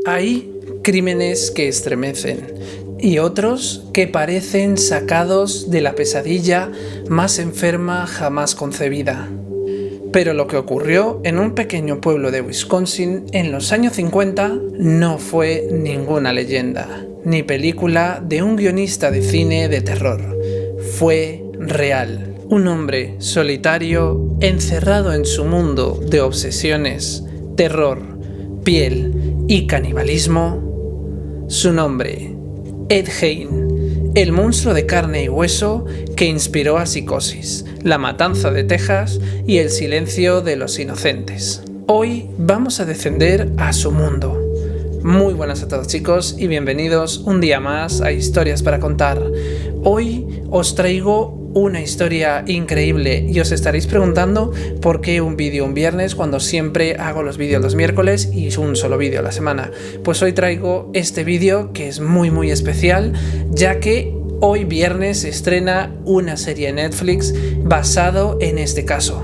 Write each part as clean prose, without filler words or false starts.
Hay crímenes que estremecen y otros que parecen sacados de la pesadilla más enferma jamás concebida. Pero lo que ocurrió en un pequeño pueblo de Wisconsin en los años 50 no fue ninguna leyenda, ni película de un guionista de cine de terror. Fue real. Un hombre solitario, encerrado en su mundo de obsesiones, terror, piel y canibalismo. Su nombre, Ed Gein, el monstruo de carne y hueso que inspiró a Psicosis, La Matanza de Texas y El Silencio de los Inocentes. Hoy vamos a descender a su mundo. Muy buenas a todos, chicos, y bienvenidos un día más a Historias para Contar. Hoy os traigo una historia increíble y os estaréis preguntando por qué un vídeo un viernes cuando siempre hago los vídeos los miércoles y un solo vídeo a la semana. Pues hoy traigo este vídeo que es muy especial, ya que hoy viernes se estrena una serie en Netflix basado en este caso.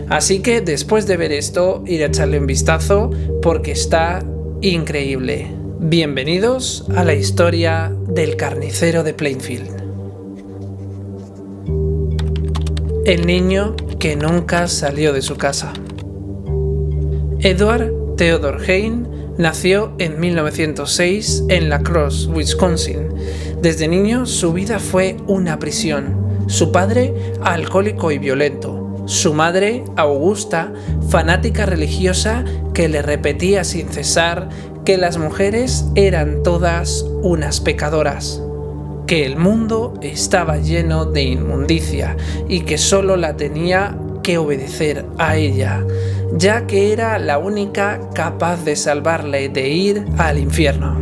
Así que después de ver esto, ir a echarle un vistazo porque está increíble. Bienvenidos a la historia del carnicero de Plainfield. El niño que nunca salió de su casa. Edward Theodore Gein nació en 1906 en La Crosse, Wisconsin. Desde niño su vida fue una prisión. Su padre, alcohólico y violento. Su madre, Augusta, fanática religiosa que le repetía sin cesar que las mujeres eran todas unas pecadoras, que el mundo estaba lleno de inmundicia y que solo la tenía que obedecer a ella, ya que era la única capaz de salvarle de ir al infierno.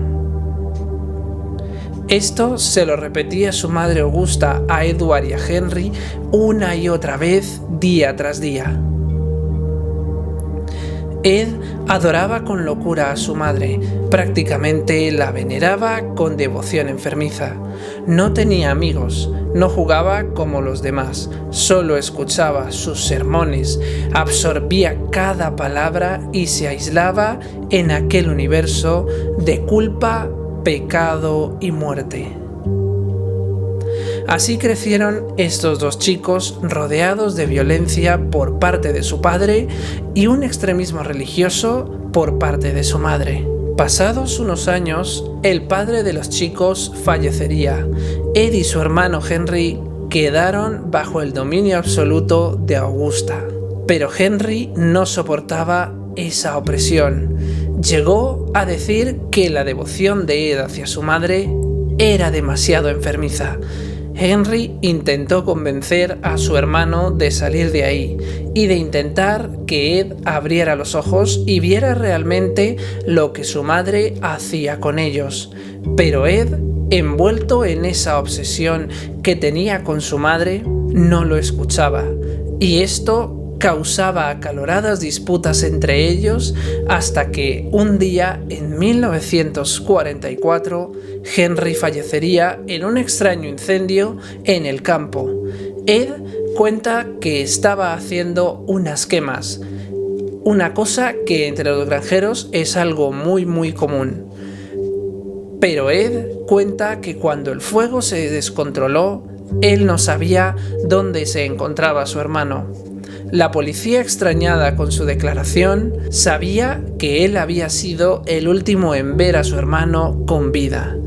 Esto se lo repetía su madre Augusta a Edward y a Henry una y otra vez, día tras día. Ed adoraba con locura a su madre, prácticamente la veneraba con devoción enfermiza. No tenía amigos, no jugaba como los demás, solo escuchaba sus sermones, absorbía cada palabra y se aislaba en aquel universo de culpa, pecado y muerte. Así crecieron estos dos chicos rodeados de violencia por parte de su padre y un extremismo religioso por parte de su madre. Pasados unos años, el padre de los chicos fallecería. Ed y su hermano Henry quedaron bajo el dominio absoluto de Augusta. Pero Henry no soportaba esa opresión. Llegó a decir que la devoción de Ed hacia su madre era demasiado enfermiza. Henry intentó convencer a su hermano de salir de ahí y de intentar que Ed abriera los ojos y viera realmente lo que su madre hacía con ellos. Pero Ed, envuelto en esa obsesión que tenía con su madre, no lo escuchaba, y esto causaba acaloradas disputas entre ellos hasta que un día en 1944 Henry fallecería en un extraño incendio en el campo. Ed cuenta que estaba haciendo unas quemas, una cosa que entre los granjeros es algo muy común. Pero Ed cuenta que cuando el fuego se descontroló, él no sabía dónde se encontraba su hermano. La policía, extrañada con su declaración, sabía que él había sido el último en ver a su hermano con vida.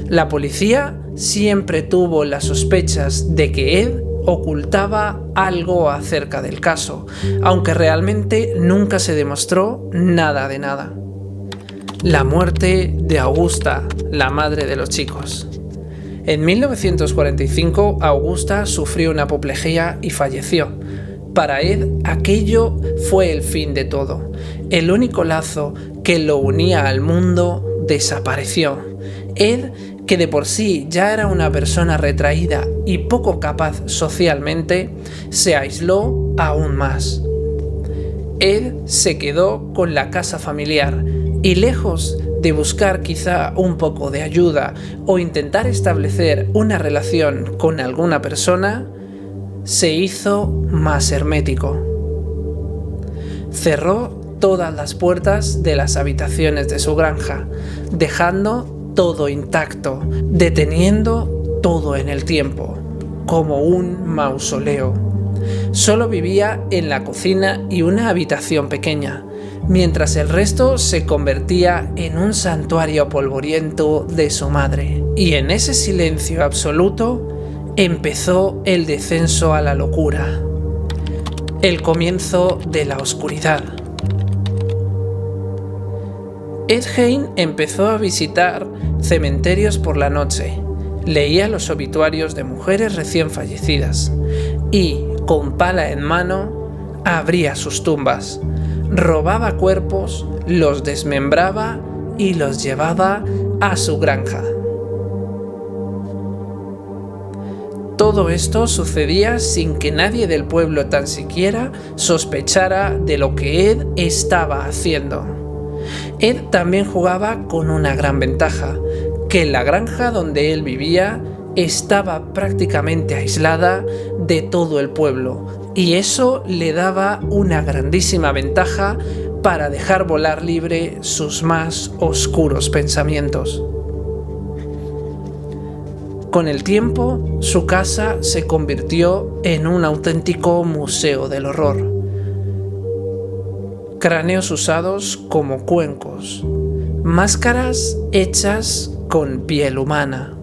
La policía siempre tuvo las sospechas de que Ed ocultaba algo acerca del caso, aunque realmente nunca se demostró nada de nada. La muerte de Augusta, la madre de los chicos. En 1945, Augusta sufrió una apoplejía y falleció. Para Ed, aquello fue el fin de todo. El único lazo que lo unía al mundo desapareció. Ed, que de por sí ya era una persona retraída y poco capaz socialmente, se aisló aún más. Ed se quedó con la casa familiar y lejos de buscar quizá un poco de ayuda o intentar establecer una relación con alguna persona, se hizo más hermético. Cerró todas las puertas de las habitaciones de su granja, dejando todo intacto, deteniendo todo en el tiempo, como un mausoleo. Solo vivía en la cocina y una habitación pequeña, mientras el resto se convertía en un santuario polvoriento de su madre. Y en ese silencio absoluto empezó el descenso a la locura, el comienzo de la oscuridad. Ed Gein empezó a visitar cementerios por la noche, leía los obituarios de mujeres recién fallecidas y, con pala en mano, abría sus tumbas, robaba cuerpos, los desmembraba y los llevaba a su granja. Todo esto sucedía sin que nadie del pueblo tan siquiera sospechara de lo que Ed estaba haciendo. Ed también jugaba con una gran ventaja, que la granja donde él vivía estaba prácticamente aislada de todo el pueblo, y eso le daba una grandísima ventaja para dejar volar libre sus más oscuros pensamientos. Con el tiempo, su casa se convirtió en un auténtico museo del horror. Cráneos usados como cuencos, máscaras hechas con piel humana,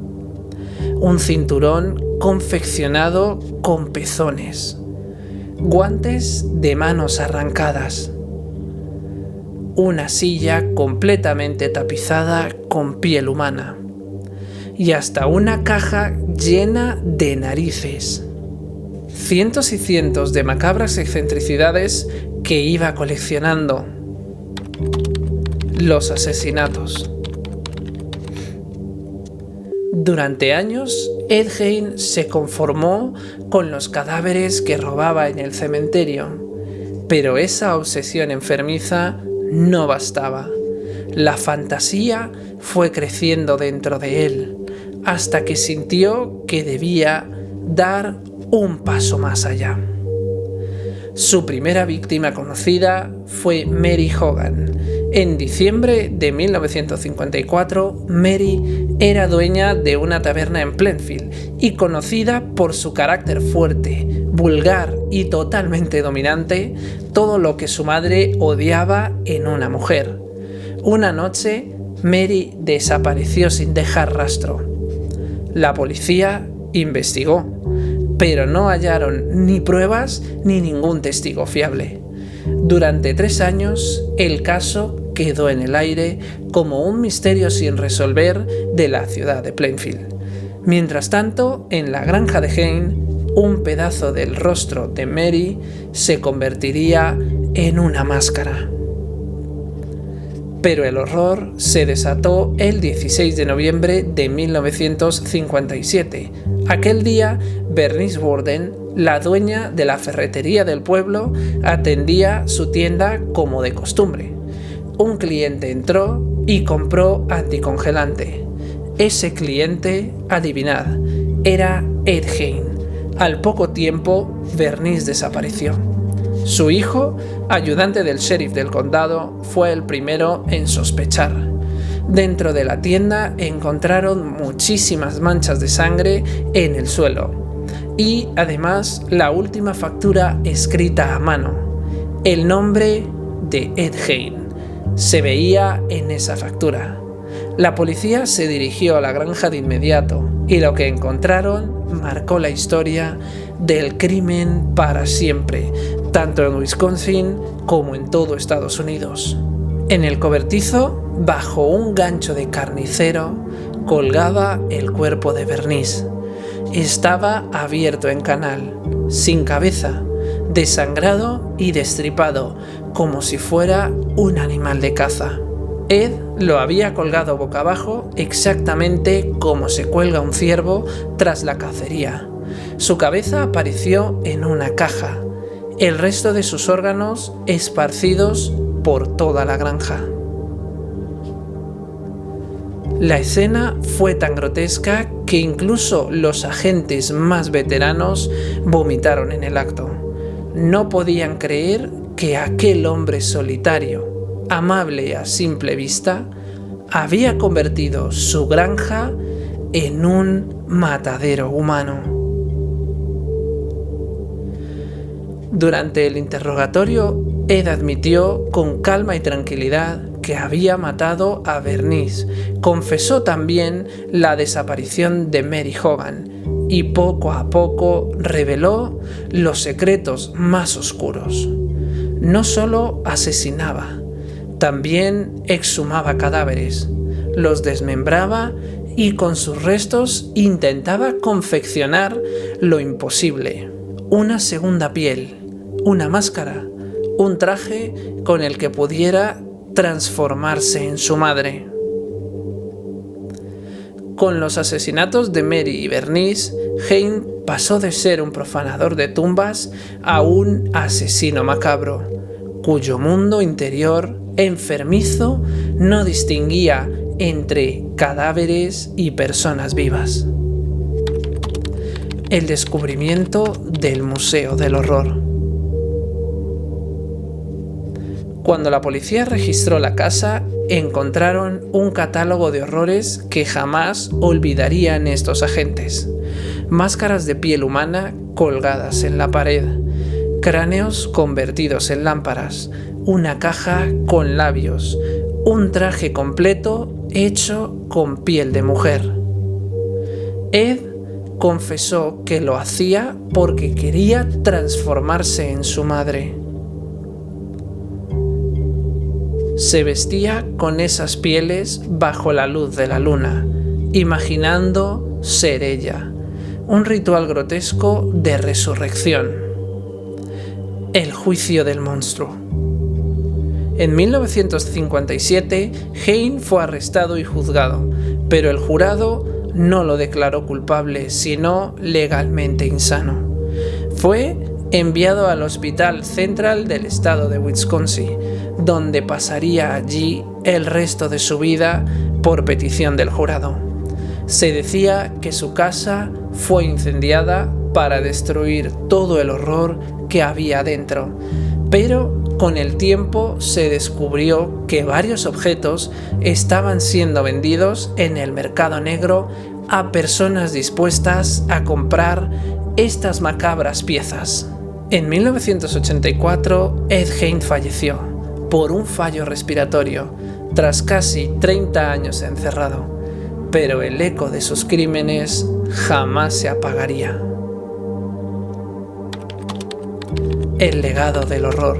un cinturón confeccionado con pezones, guantes de manos arrancadas, una silla completamente tapizada con piel humana y hasta una caja llena de narices. Cientos y cientos de macabras excentricidades que iba coleccionando. Los asesinatos. Durante años, Ed Gein se conformó con los cadáveres que robaba en el cementerio, pero esa obsesión enfermiza no bastaba. La fantasía fue creciendo dentro de él, hasta que sintió que debía dar un paso más allá. Su primera víctima conocida fue Mary Hogan. En diciembre de 1954, Mary era dueña de una taberna en Plainfield y conocida por su carácter fuerte, vulgar y totalmente dominante, todo lo que su madre odiaba en una mujer. Una noche, Mary desapareció sin dejar rastro. La policía investigó, pero no hallaron ni pruebas ni ningún testigo fiable. Durante 3 años, el caso quedó en el aire como un misterio sin resolver de la ciudad de Plainfield. Mientras tanto, en la granja de Gein, un pedazo del rostro de Mary se convertiría en una máscara. Pero el horror se desató el 16 de noviembre de 1957. Aquel día, Bernice Borden, la dueña de la ferretería del pueblo, atendía su tienda como de costumbre. Un cliente entró y compró anticongelante. Ese cliente, adivinad, era Ed Gein. Al poco tiempo, Bernice desapareció. Su hijo, ayudante del sheriff del condado, fue el primero en sospechar. Dentro de la tienda encontraron muchísimas manchas de sangre en el suelo y además la última factura escrita a mano. El nombre de Ed Gein se veía en esa factura. La policía se dirigió a la granja de inmediato y lo que encontraron marcó la historia del crimen para siempre, tanto en Wisconsin como en todo Estados Unidos. En el cobertizo, bajo un gancho de carnicero, colgaba el cuerpo de Bernice. Estaba abierto en canal, sin cabeza, desangrado y destripado, como si fuera un animal de caza. Ed lo había colgado boca abajo exactamente como se cuelga un ciervo tras la cacería. Su cabeza apareció en una caja, el resto de sus órganos esparcidos por toda la granja. La escena fue tan grotesca que incluso los agentes más veteranos vomitaron en el acto. No podían creer que aquel hombre solitario, amable y a simple vista, había convertido su granja en un matadero humano. Durante el interrogatorio, Ed admitió con calma y tranquilidad que había matado a Bernice. Confesó también la desaparición de Mary Hogan y poco a poco reveló los secretos más oscuros. No solo asesinaba, también exhumaba cadáveres, los desmembraba y con sus restos intentaba confeccionar lo imposible: una segunda piel, una máscara, un traje con el que pudiera transformarse en su madre. Con los asesinatos de Mary y Bernice, Hein pasó de ser un profanador de tumbas a un asesino macabro, cuyo mundo interior enfermizo no distinguía entre cadáveres y personas vivas. El descubrimiento del Museo del Horror. Cuando la policía registró la casa, encontraron un catálogo de horrores que jamás olvidarían estos agentes. Máscaras de piel humana colgadas en la pared, cráneos convertidos en lámparas, una caja con labios, un traje completo hecho con piel de mujer. Ed confesó que lo hacía porque quería transformarse en su madre. Se vestía con esas pieles bajo la luz de la luna, imaginando ser ella. Un ritual grotesco de resurrección. El juicio del monstruo. En 1957, Hein fue arrestado y juzgado, pero el jurado no lo declaró culpable, sino legalmente insano. Fue enviado al Hospital Central del estado de Wisconsin, donde pasaría allí el resto de su vida por petición del jurado. Se decía que su casa fue incendiada para destruir todo el horror que había dentro, pero con el tiempo se descubrió que varios objetos estaban siendo vendidos en el mercado negro a personas dispuestas a comprar estas macabras piezas. En 1984, Ed Hein falleció por un fallo respiratorio tras casi 30 años encerrado, pero el eco de sus crímenes jamás se apagaría. El legado del horror.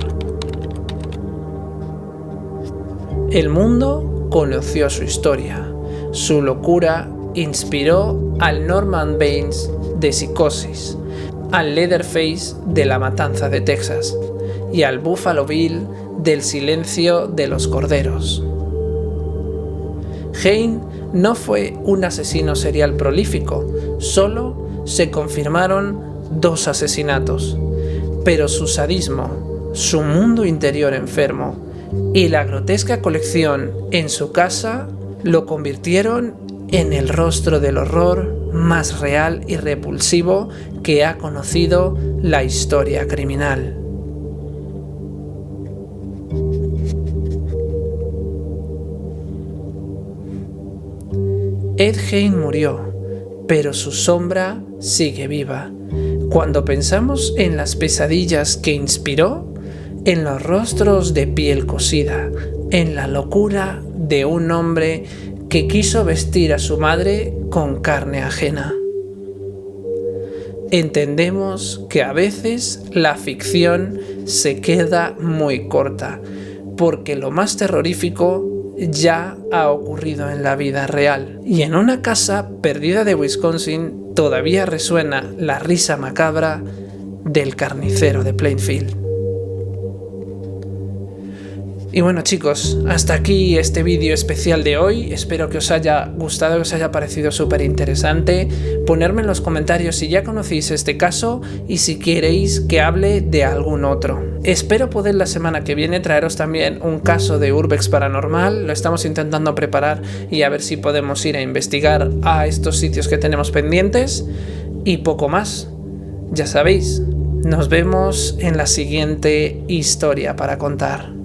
El mundo conoció su historia. Su locura inspiró al Norman Bates de Psicosis, al Leatherface de La Matanza de Texas y al Buffalo Bill del Silencio de los Corderos. Hein no fue un asesino serial prolífico, solo se confirmaron 2 asesinatos, pero su sadismo, su mundo interior enfermo y la grotesca colección en su casa lo convirtieron en el rostro del horror más real y repulsivo que ha conocido la historia criminal. Ed Hein murió, pero su sombra sigue viva. Cuando pensamos en las pesadillas que inspiró, en los rostros de piel cosida, en la locura de un hombre que quiso vestir a su madre con carne ajena. Entendemos que a veces la ficción se queda muy corta, porque lo más terrorífico ya ha ocurrido en la vida real. Y en una casa perdida de Wisconsin todavía resuena la risa macabra del carnicero de Plainfield. Y bueno, chicos, hasta aquí este vídeo especial de hoy. Espero que os haya gustado, que os haya parecido súper interesante. Ponerme en los comentarios si ya conocéis este caso y si queréis que hable de algún otro. Espero poder la semana que viene traeros también un caso de Urbex Paranormal. Lo estamos intentando preparar y a ver si podemos ir a investigar a estos sitios que tenemos pendientes. Y poco más. Ya sabéis, Nos vemos en la siguiente historia para contar.